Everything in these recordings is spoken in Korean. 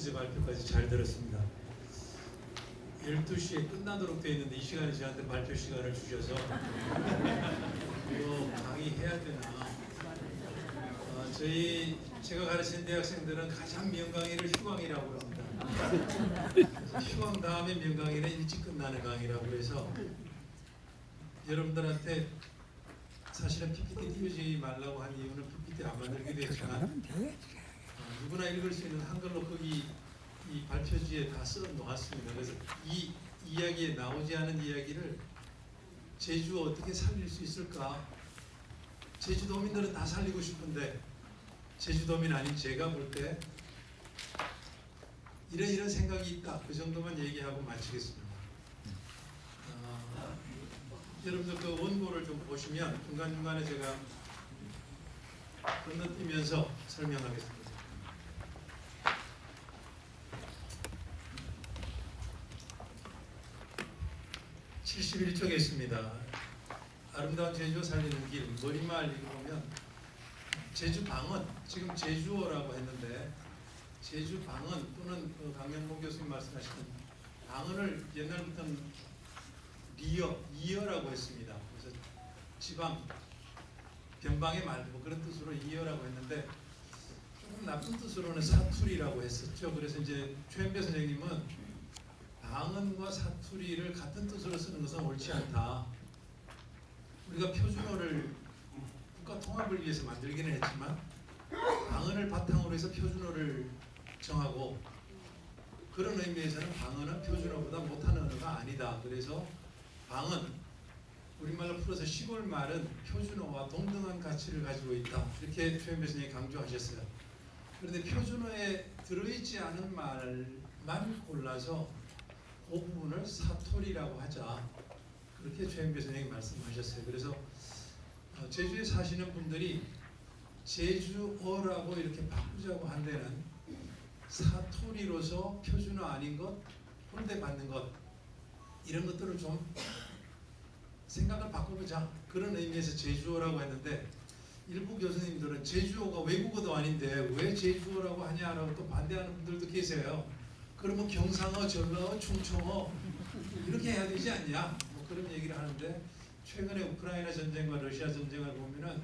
주제 발표까지 잘 들었습니다. 12시에 끝나도록 되어 있는데 이 시간에 저한테 발표 시간을 주셔서 이거 강의해야 되나. 제가 가르치는 대학생들은 가장 명강의를 휴강이라고 합니다. 휴강 다음에 명강의는 일찍 끝나는 강의라고 해서 여러분들한테 사실은 PPT 띄우지 말라고 한 이유는 PPT 안 만들기도 했지만 누구나 읽을 수 있는 한글로 거기 이 발표지에 다 써 놓았습니다. 그래서 이 이야기에 나오지 않은 이야기를 제주 어떻게 살릴 수 있을까? 제주도민들은 다 살리고 싶은데 제주도민 아닌 제가 볼 때 이런 생각이 있다. 그 정도만 얘기하고 마치겠습니다. 여러분들 그 원고를 좀 보시면 중간중간에 제가 건너뛰면서 설명하겠습니다. 71쪽에 있습니다. 아름다운 제주を살리는 길, 머리말 읽어보면 제주방언, 지금 제주어라고 했는데 제주방언 또는 그 강영모 교수님 말씀하시는 방언을 옛날부터는 이어라고 했습니다. 그래서 지방, 변방의 말, 뭐 그런 뜻으로 이어라고 했는데 조금 나쁜 뜻으로는 사투리라고 했었죠. 그래서 이제 최현배 선생님은 방언과 사투리를 같은 뜻으로 쓰는 것은 옳지 않다. 우리가 표준어를 국가 통합을 위해서 만들기는 했지만 방언을 바탕으로 해서 표준어를 정하고 그런 의미에서는 방언은 표준어보다 못한 언어가 아니다. 그래서 방언, 우리말로 풀어서 시골 말은 표준어와 동등한 가치를 가지고 있다. 이렇게 최현배 선생님이 강조하셨어요. 그런데 표준어에 들어있지 않은 말만 골라서 그 부분을 사투리라고 하자. 그렇게 최현배 선생님이 말씀하셨어요. 그래서 제주에 사시는 분들이 제주어라고 이렇게 바꾸자고 한 데는 사투리로서 표준어 아닌 것, 혼대받는 것 이런 것들을 좀 생각을 바꿔보자. 그런 의미에서 제주어라고 했는데 일부 교수님들은 제주어가 외국어도 아닌데 왜 제주어라고 하냐라고 또 반대하는 분들도 계세요. 그러면 경상어, 전라어, 충청어 이렇게 해야 되지 않냐? 뭐 그런 얘기를 하는데 최근에 우크라이나 전쟁과 러시아 전쟁을 보면은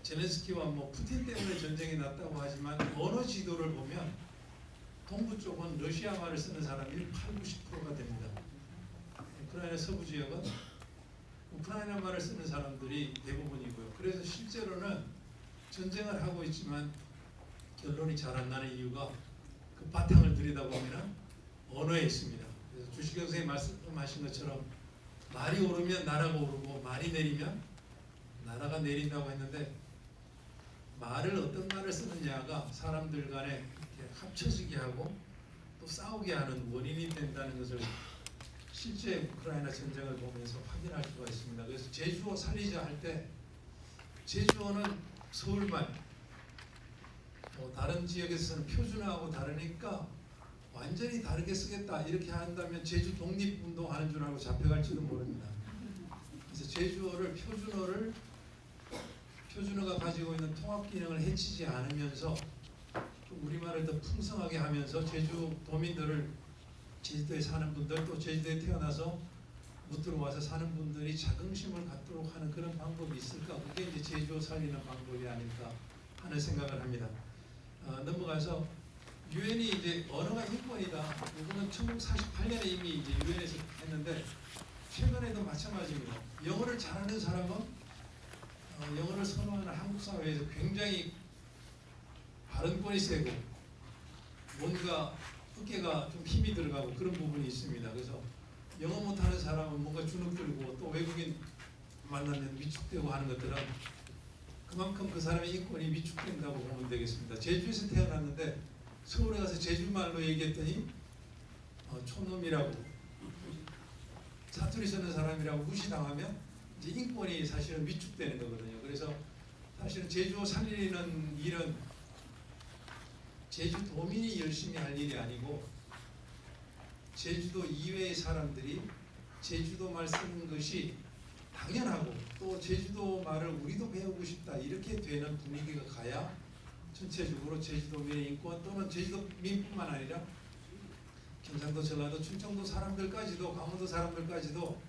제렌스키와 뭐 푸틴 때문에 전쟁이 났다고 하지만 언어 지도를 보면 동부 쪽은 러시아 말을 쓰는 사람이 80~90%가 됩니다. 우크라이나 서부 지역은 우크라이나 말을 쓰는 사람들이 대부분이고요. 그래서 실제로는 전쟁을 하고 있지만 결론이 잘 안 나는 이유가 그 바탕을 들여다보면 언어에 있습니다. 그래서 주시경 선생님이 말씀하신 것처럼 말이 오르면 나라가 오르고 말이 내리면 나라가 내린다고 했는데 말을 어떤 말을 쓰느냐가 사람들 간에 이렇게 합쳐지게 하고 또 싸우게 하는 원인이 된다는 것을 실제 우크라이나 전쟁을 보면서 확인할 수가 있습니다. 그래서 제주어 살리자 할 때 제주어는 서울말, 뭐 다른 지역에서는 표준어하고 다르니까 완전히 다르게 쓰겠다 이렇게 한다면 제주 독립운동하는 줄 알고 잡혀갈지도 모릅니다. 그래서 제주어를 표준어가 가지고 있는 통합 기능을 해치지 않으면서 우리말을 더 풍성하게 하면서 제주 도민들을 제주도에 사는 분들 또 제주도에 태어나서 무트로 와서 사는 분들이 자긍심을 갖도록 하는 그런 방법이 있을까? 그게 이제 제주어 살리는 방법이 아닐까 하는 생각을 합니다. 넘어가서 유엔이 이제 언어가 인권이다. 이거는 1948년에 이미 이제 유엔에서 했는데 최근에도 마찬가지입니다. 영어를 잘하는 사람은 영어를 선호하는 한국 사회에서 굉장히 발언권이 세고 뭔가 어깨가 좀 힘이 들어가고 그런 부분이 있습니다. 그래서 영어 못하는 사람은 뭔가 주눅 들고 또 외국인 만나면 위축되고 하는 것들은 그만큼 그 사람의 인권이 위축된다고 보면 되겠습니다. 제주에서 태어났는데 서울에 가서 제주말로 얘기했더니 촌놈이라고 사투리 쓰는 사람이라고 무시당하면 이제 인권이 사실은 위축되는 거거든요. 그래서 사실은 제주어 살리는 일은 제주도민이 열심히 할 일이 아니고 제주도 이외의 사람들이 제주도 말 쓰는 것이 당연하고 또 제주도 말을 우리도 배우고 싶다 이렇게 되는 분위기가 가야 전체적으로 제주도민의 인권 또는 제주도민뿐만 아니라 경상도, 전라도, 충청도 사람들까지도 강원도 사람들까지도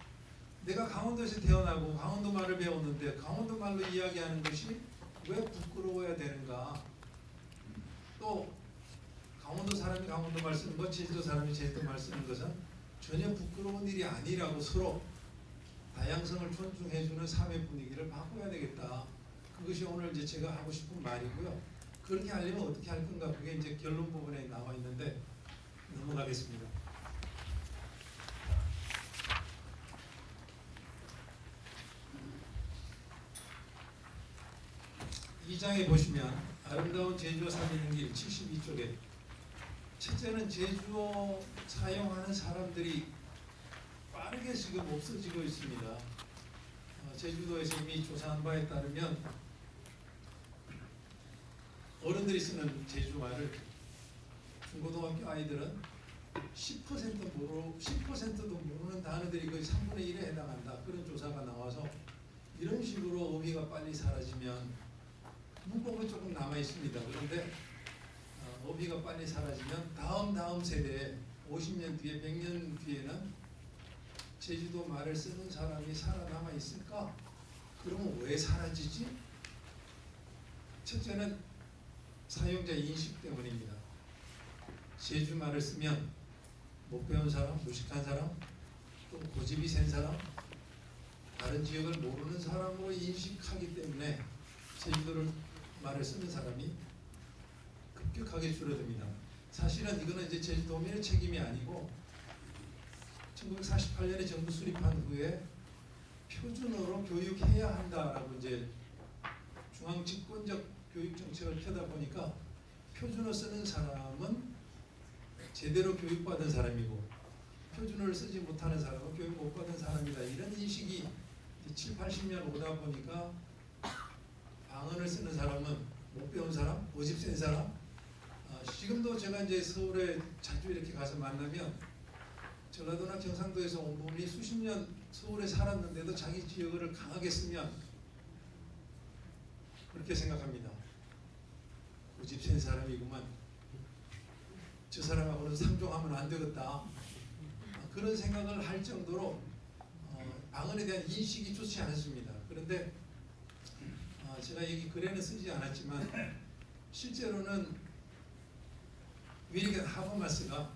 내가 강원도에서 태어나고 강원도 말을 배웠는데 강원도 말로 이야기하는 것이 왜 부끄러워야 되는가? 또 강원도 사람이 강원도 말 쓰는 것, 제주도 사람이 제주도 말 쓰는 것은 전혀 부끄러운 일이 아니라고 서로 다양성을 존중해주는 사회 분위기를 바꿔야 되겠다. 그것이 오늘 이제 제가 하고 싶은 말이고요. 그렇게 하려면 어떻게 할 건가? 그게 이제 결론 부분에 나와 있는데 넘어가겠습니다. 이 장에 보시면 아름다운 제주어 살리는 길 72쪽에 첫째는 제주어 사용하는 사람들이 빠르게 지금 없어지고 있습니다. 제주도에서 이미 조사한 바에 따르면 어른들이 쓰는 제주말을 중고등학교 아이들은 10%도 모르는 단어들이 거의 3분의 1에 해당한다. 그런 조사가 나와서 이런 식으로 어휘가 빨리 사라지면 문법은 조금 남아 있습니다. 그런데 어휘가 빨리 사라지면 다음 세대에 50년 뒤에 100년 뒤에는 제주도 말을 쓰는 사람이 살아남아 있을까? 그러면 왜 사라지지? 첫째는 사용자 인식 때문입니다. 제주 말을 쓰면 못 배운 사람, 무식한 사람, 또 고집이 센 사람, 다른 지역을 모르는 사람으로 인식하기 때문에 제주도를 말을 쓰는 사람이 급격하게 줄어듭니다. 사실은 이거는 이제 제주도민의 책임이 아니고 1948년에 정부 수립한 후에 표준어로 교육해야 한다라고 이제 중앙 집권적 교육 정책을 펴다 보니까 표준어 쓰는 사람은 제대로 교육받은 사람이고 표준어를 쓰지 못하는 사람은 교육 못 받은 사람이다. 이런 인식이 7, 80년 오다 보니까 방언을 쓰는 사람은 못 배운 사람, 고집 센 사람. 지금도 제가 이제 서울에 자주 이렇게 가서 만나면 전라도나 경상도에서 온 분이 수십 년 서울에 살았는데도 자기 지역어를 강하게 쓰면 그렇게 생각합니다. 고집 센 사람이구만. 저 사람하고는 상종하면 안 되겠다. 그런 생각을 할 정도로 방언에 대한 인식이 좋지 않습니다. 그런데 제가 여기 글에는 쓰지 않았지만 실제로는 윌리엄 하버마스가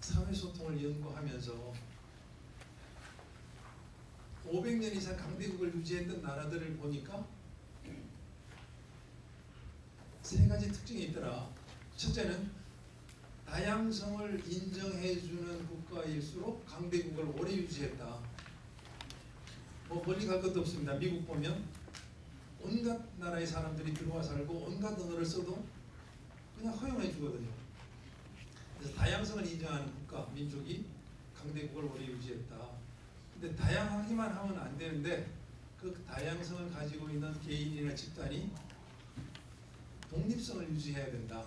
사회소통을 연구하면서 500년 이상 강대국을 유지했던 나라들을 보니까 세 가지 특징이 있더라. 첫째는 다양성을 인정해주는 국가일수록 강대국을 오래 유지했다. 뭐 멀리 갈 것도 없습니다. 미국 보면 온갖 나라의 사람들이 들어와 살고 온갖 언어를 써도 그냥 허용해 주거든요. 그래서 다양성을 인정하는 국가, 민족이 강대국을 오래 유지했다. 근데 다양하기만 하면 안 되는데 그 다양성을 가지고 있는 개인이나 집단이 독립성을 유지해야 된다.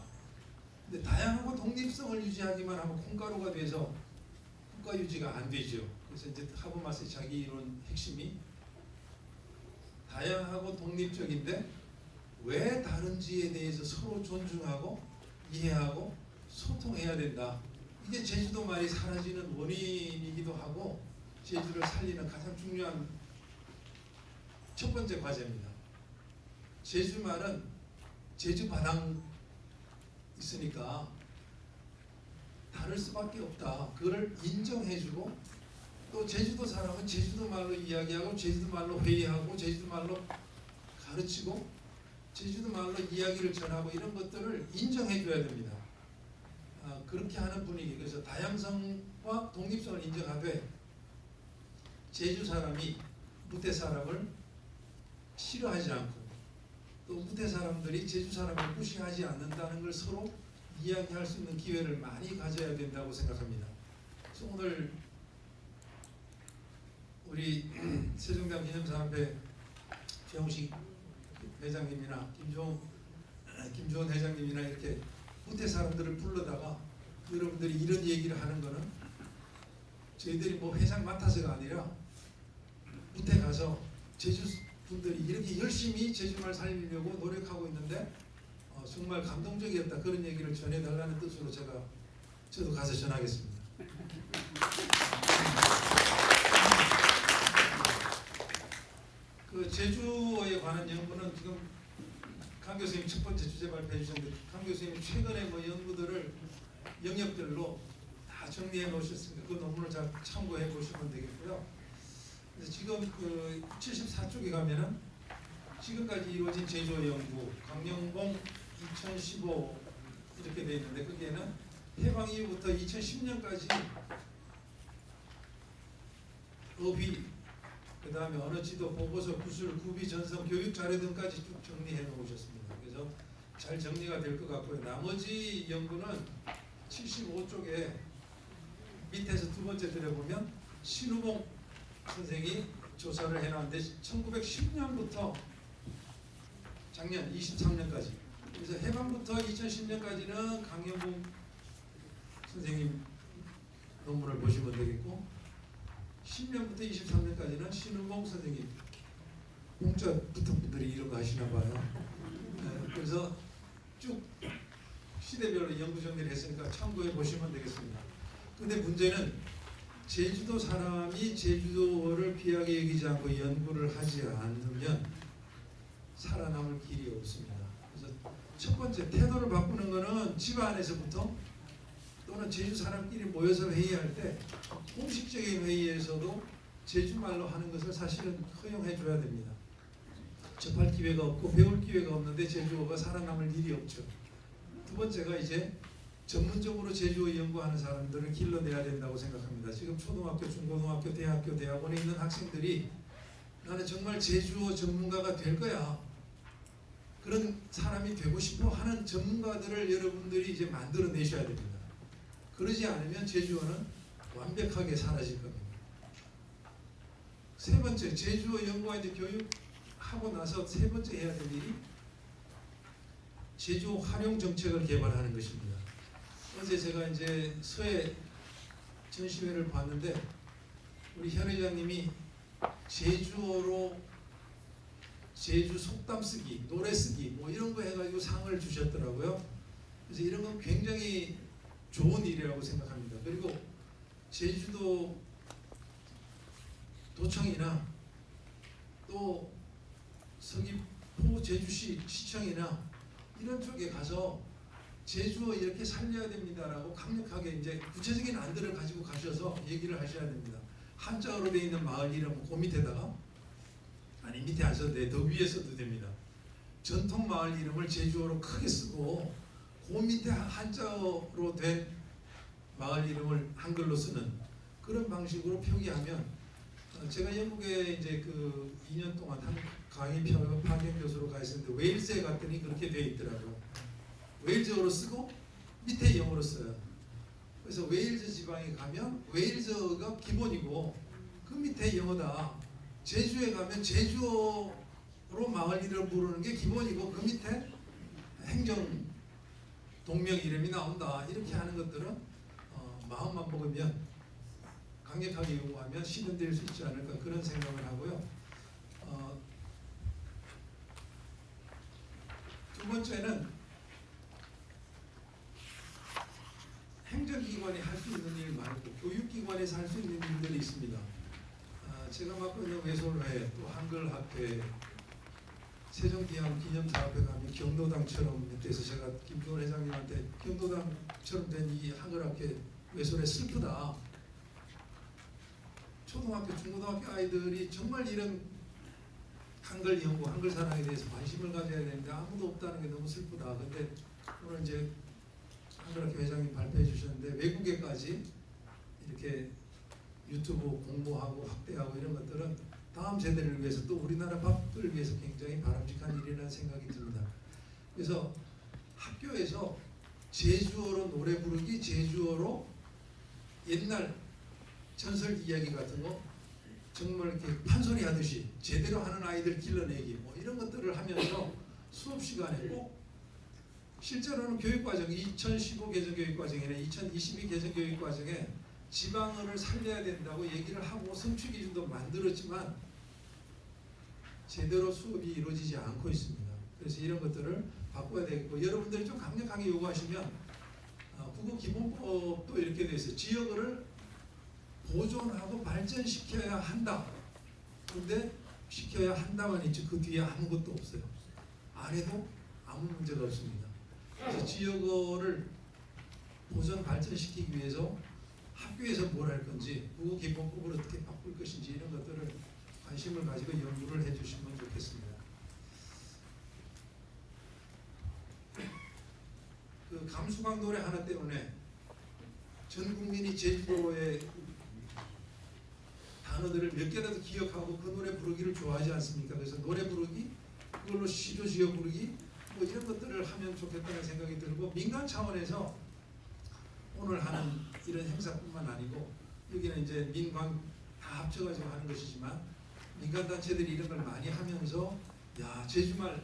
근데 다양하고 독립성을 유지하기만 하면 콩가루가 돼서 국가 유지가 안 되죠. 그래서 이제 하버마스의 자기 이론 핵심이 다양하고 독립적인데 왜 다른지에 대해서 서로 존중하고 이해하고 소통해야 된다. 이게 제주도 말이 사라지는 원인이기도 하고 제주를 살리는 가장 중요한 첫 번째 과제입니다. 제주 말은 제주 바당 있으니까 다를 수밖에 없다. 그걸 인정해주고 또 제주도 사람은 제주도 말로 이야기하고 제주도 말로 회의하고 제주도 말로 가르치고 제주도 말로 이야기를 전하고 이런 것들을 인정해줘야 됩니다. 그렇게 하는 분위기. 그래서 다양성과 독립성을 인정하되 제주 사람이 무태 사람을 싫어하지 않고 또 무태 사람들이 제주 사람을 무시하지 않는다는 걸 서로 이야기할 수 있는 기회를 많이 가져야 된다고 생각합니다. 그래서 오늘 우리 세종대왕 기념사업회 최용식 회장님이나 김주원 회장님이나 이렇게 무태 사람들을 불러다가 여러분들이 이런 얘기를 하는 거는 저희들이 뭐 회장 맡아서가 아니라 무태 가서 제주 분들이 이렇게 열심히 제주말 살리려고 노력하고 있는데 정말 감동적이었다, 그런 얘기를 전해달라는 뜻으로 저도 가서 전하겠습니다. 그 제주어에 관한 연구는 지금 강 교수님 첫 번째 주제 발표해 주셨는데, 강 교수님 최근에 연구들을 영역별로 다 정리해 놓으셨으니까 그 논문을 잘 참고해 보시면 되겠고요. 그래서 지금 그 74쪽에 가면은 지금까지 이루어진 제주어 연구, 강영봉 2015 이렇게 되어 있는데, 거기에는 해방 이후부터 2010년까지 어휘, 그 다음에 언어지도, 보고서, 구술, 구비, 전성, 교육 자료 등까지 쭉 정리해 놓으셨습니다. 그래서 잘 정리가 될 것 같고요. 나머지 연구는 75쪽에 밑에서 두 번째 들어보면 신우봉 선생이 조사를 해놨는데 1910년부터 작년 23년까지, 그래서 해방부터 2010년까지는 강영봉 선생님 논문을 보시면 되겠고, 10년부터 23년까지는 신우봉 선생님, 공짜 붙은 분들이 이런 거 하시나 봐요. 그래서 쭉 시대별로 연구 정리를 했으니까 참고해 보시면 되겠습니다. 근데 문제는 제주도 사람이 제주도어를 귀하게 여기지 않고 연구를 하지 않으면 살아남을 길이 없습니다. 그래서 첫 번째 태도를 바꾸는 것은 집 안에서부터, 또는 제주 사람끼리 모여서 회의할 때 공식적인 회의에서도 제주말로 하는 것을 사실은 허용해 줘야 됩니다. 접할 기회가 없고 배울 기회가 없는데 제주어가 살아남을 일이 없죠. 두 번째가 이제 전문적으로 제주어 연구하는 사람들을 길러내야 된다고 생각합니다. 지금 초등학교, 중고등학교, 대학교, 대학원에 있는 학생들이 나는 정말 제주어 전문가가 될 거야, 그런 사람이 되고 싶어 하는 전문가들을 여러분들이 이제 만들어내셔야 됩니다. 그러지 않으면 제주어는 완벽하게 사라질 겁니다. 세 번째, 제주어 연구와 이제 교육하고 나서 세 번째 해야 될 일이 제주어 활용 정책을 개발하는 것입니다. 어제 제가 이제 서해 전시회를 봤는데 우리 현 회장님이 제주어로 제주 속담 쓰기, 노래 쓰기 이런 거 해가지고 상을 주셨더라고요. 그래서 이런 건 굉장히 좋은 일이라고 생각합니다. 그리고 제주도 도청이나 또 서귀포 제주시 시청이나 이런 쪽에 가서 제주어 이렇게 살려야 됩니다라고 강력하게 이제 구체적인 안들을 가지고 가셔서 얘기를 하셔야 됩니다. 한자어로 되어 있는 마을 이름 그 밑에다가, 아니 밑에 안 써도 돼, 더 위에 써도 됩니다. 전통 마을 이름을 제주어로 크게 쓰고 그 밑에 한자어로 된 마을 이름을 한글로 쓰는 그런 방식으로 표기하면, 제가 영국에 이제 그 2년 동안 한 강의 파견 교수로 가 있었는데 웨일즈에 갔더니 그렇게 돼 있더라고요. 웨일즈어로 쓰고 밑에 영어로 써요. 그래서 웨일즈 지방에 가면 웨일즈어가 기본이고 그 밑에 영어다. 제주에 가면 제주어로 마을 이름을 부르는 게 기본이고 그 밑에 행정 동명 이름이 나온다. 이렇게 하는 것들은 마음만 먹으면, 강력하게 요구하면 실현될 수 있지 않을까, 그런 생각을 하고요. 두 번째는 행정기관이 할 수 있는 일 말고 교육기관에서 할 수 있는 일들이 있습니다. 제가 맡고 있는 외솔회, 또 한글학회, 세종기념 기념사업회 가면 경로당처럼 돼서 제가 김종원 회장님한테 경로당처럼 된 이 한글학회 외솔회 슬프다. 초등학교, 중고등학교 아이들이 정말 이런 한글 연구, 한글 사랑에 대해서 관심을 가져야 되는데 아무도 없다는 게 너무 슬프다. 근데 오늘 이제 한글학회 회장님 발표해 주셨는데 외국에까지 이렇게 유튜브 공부하고 확대하고 이런 것들은 다음 세대를 위해서, 또 우리나라 밥을 위해서 굉장히 바람직한 일이라는 생각이 듭니다. 그래서 학교에서 제주어로 노래 부르기, 제주어로 옛날 전설 이야기 같은 거 정말 이렇게 판소리 하듯이 제대로 하는 아이들 길러내기 이런 것들을 하면서 수업 시간에 꼭, 실제로는 교육과정 2015 개정교육과정이나 2022 개정교육과정에 지방어를 살려야 된다고 얘기를 하고 성취 기준도 만들었지만 제대로 수업이 이루어지지 않고 있습니다. 그래서 이런 것들을 바꿔야 되겠고, 여러분들이 좀 강력하게 요구하시면 국어기본법도 이렇게 돼 있어요. 지역어를 보존하고 발전시켜야 한다. 근데 시켜야 한다만 있지 그 뒤에 아무것도 없어요. 안 해도 아무 문제가 없습니다. 그래서 지역어를 보존 발전시키기 위해서 학교에서 뭘 할 건지, 국어기본법을 어떻게 바꿀 것인지 이런 것들을 관심을 가지고 연구를 해주시면 좋겠습니다. 그 감수광 노래 하나 때문에 전 국민이 제주도의 단어들을 몇 개라도 기억하고 그 노래 부르기를 좋아하지 않습니까? 그래서 노래 부르기, 그걸로 시도 지어 부르기, 뭐 이런 것들을 하면 좋겠다는 생각이 들고, 민간 차원에서 오늘 하는 이런 행사뿐만 아니고, 여기는 이제 민관 다 합쳐가지고 하는 것이지만 민간 단체들이 이런 걸 많이 하면서, 야, 제주말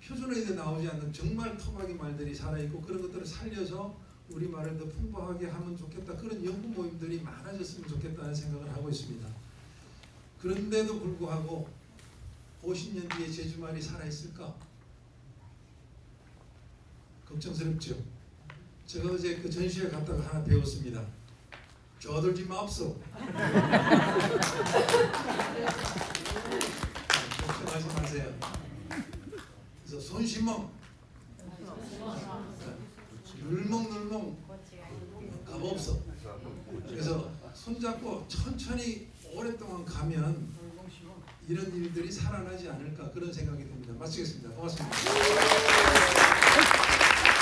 표준어에도 나오지 않는 정말 토박이 말들이 살아있고 그런 것들을 살려서 우리말을 더 풍부하게 하면 좋겠다, 그런 연구 모임들이 많아졌으면 좋겠다는 생각을 하고 있습니다. 그런데도 불구하고 50년 뒤에 제주말이 살아있을까? 걱정스럽죠. 제가 어제 그 전시회 갔다가 하나 배웠습니다. 쪼들지 마옵소. 걱정하지 마세요. 그래서 손심멍, 늘멍늘멍 값없어. 그래서 손잡고 천천히 오랫동안 가면 이런 일들이 살아나지 않을까, 그런 생각이 듭니다. 마치겠습니다. 고맙습니다.